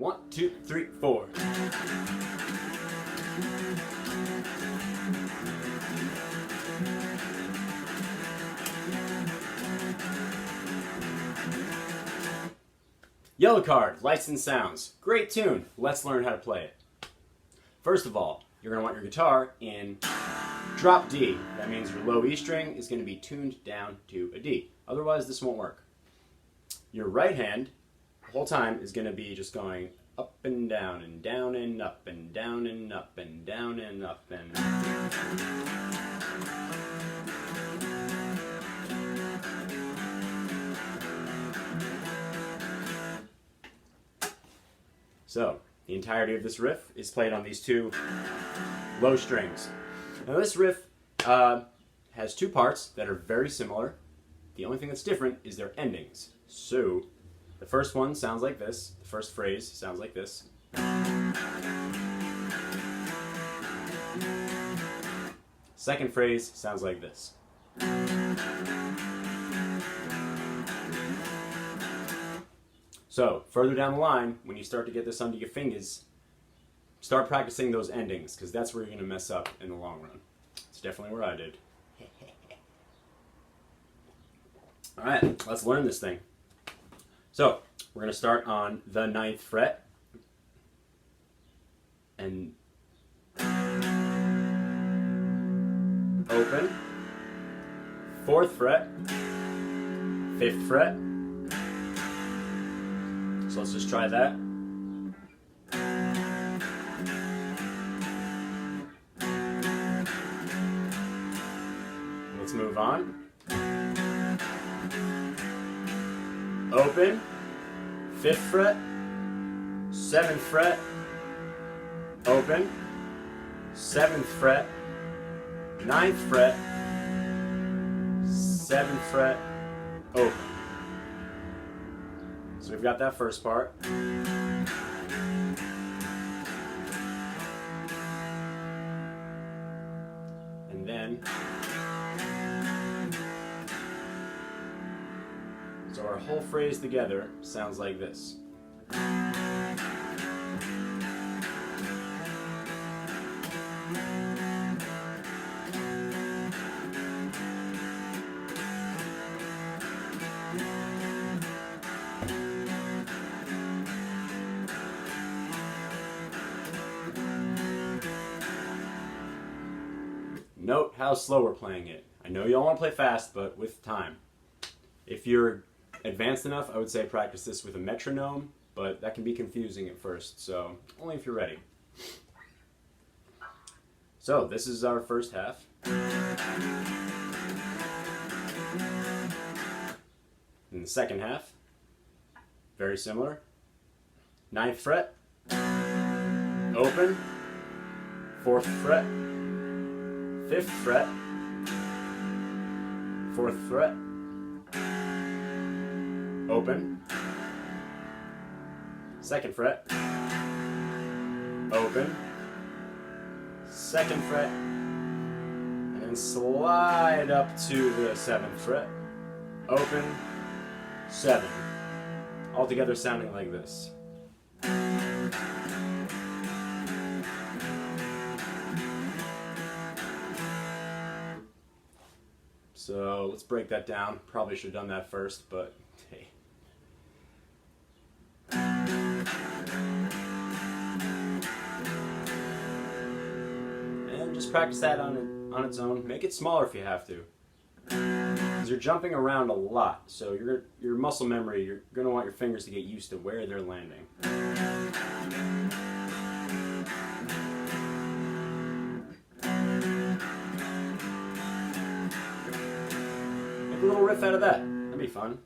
1, 2, 3, 4. Yellowcard Lights Sounds. Great tune. Let's learn how to play it. First of all, you're going to want your guitar in drop D. That means your low E string is going to be tuned down to a D. Otherwise, this won't work. Your right hand, the whole time, is going to be just going up and down and down and up and down and up and down and up and... So, the entirety of this riff is played on these two low strings. Now this riff has two parts that are very similar. The only thing that's different is their endings. So, the first one sounds like this. The first phrase sounds like this. Second phrase sounds like this. So, further down the line, when you start to get this under your fingers, start practicing those endings, because that's where you're going to mess up in the long run. It's definitely where I did. Alright, let's learn this thing. So, we're going to start on the 9th fret. And open. 4th fret. 5th fret. So let's just try that. Let's move on. Open, 5th fret, 7th fret, open, 7th fret, 9th fret, 7th fret, open. So we've got that first part. And then, so our whole phrase together sounds like this. Note how slow we're playing it. I know y'all want to play fast, but with time. If you're advanced enough, I would say practice this with a metronome, but that can be confusing at first, so only if you're ready. So, this is our first half. And the second half, very similar. 9th fret, open, 4th fret, 5th fret, 4th fret, open, 2nd fret, open, 2nd fret, and then slide up to the 7th fret, open, 7. All together sounding like this. So let's break that down. Probably should have done that first, but hey. And just practice that on its own. Make it smaller if you have to. Because you're jumping around a lot, so your muscle memory, you're going to want your fingers to get used to where they're landing. A little riff out of that. That'd be fun.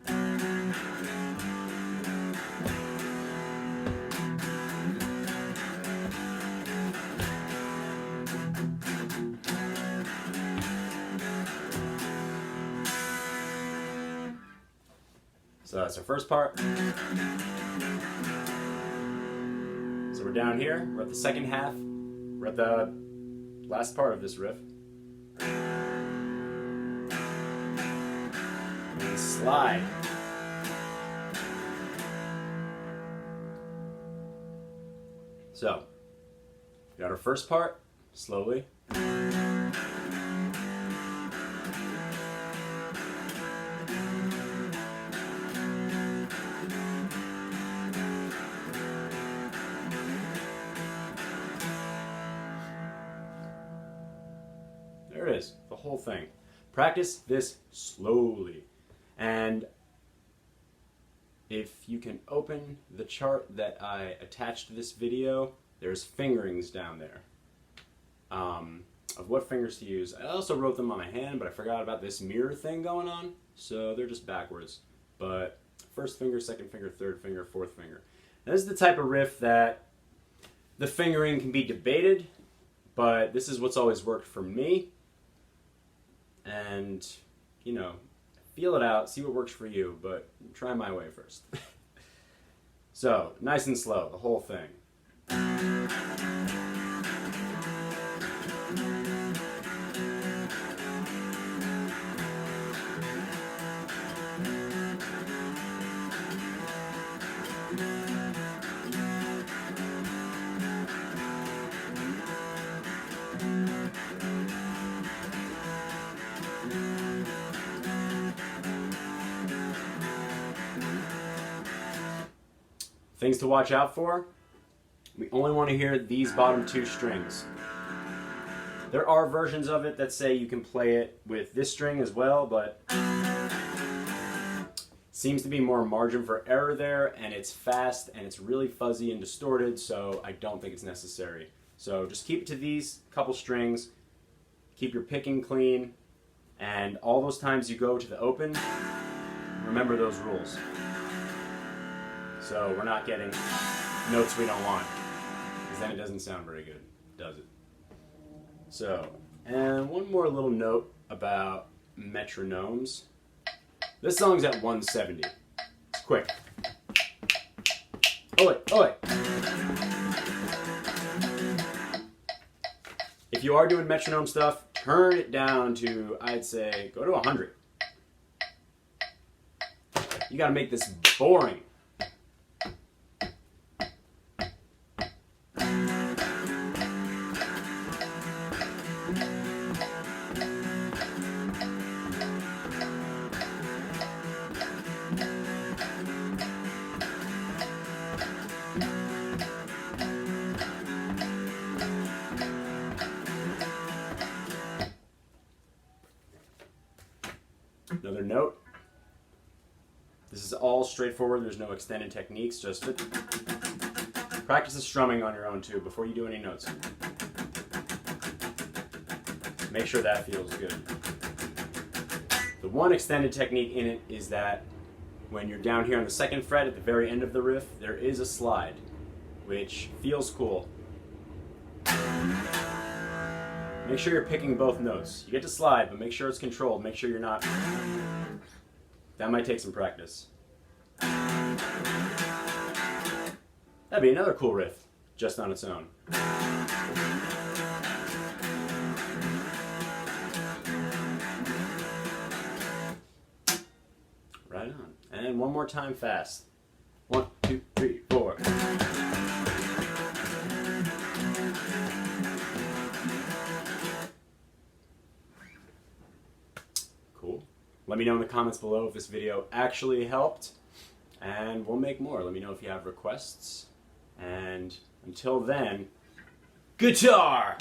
So that's our first part. So we're down here. We're at the second half. We're at the last part of this riff. Slide. So, we got our first part, slowly. There it is, the whole thing. Practice this slowly. And if you can open the chart that I attached to this video, there's fingerings down there of what fingers to use. I also wrote them on my hand, but I forgot about this mirror thing going on, so they're just backwards. But first finger, second finger, third finger, fourth finger. Now, this is the type of riff that the fingering can be debated, but this is what's always worked for me. And, you know, feel it out, see what works for you, but try my way first. So, nice and slow, the whole thing. Things to watch out for. We only want to hear these bottom two strings. There are versions of it that say you can play it with this string as well, but seems to be more margin for error there, and it's fast and it's really fuzzy and distorted, so I don't think it's necessary. So just keep it to these couple strings, keep your picking clean, and all those times you go to the open, remember those rules. So we're not getting notes we don't want, because then it doesn't sound very good, does it? So, and one more little note about metronomes. This song's at 170. It's quick. Oi, oi. If you are doing metronome stuff, turn it down to, I'd say, go to 100. You gotta make this boring. Another note. This is all straightforward. There's no extended techniques. Just practice the strumming on your own too before you do any notes. Make sure that feels good. The one extended technique in it is that when you're down here on the second fret at the very end of the riff, there is a slide, which feels cool. Make sure you're picking both notes. You get to slide, but make sure it's controlled. Make sure you're not... That might take some practice. That'd be another cool riff, just on its own. Right on. And one more time fast. 1, 2, 3, 4. Let me know in the comments below if this video actually helped, and we'll make more. Let me know if you have requests, and until then, guitar!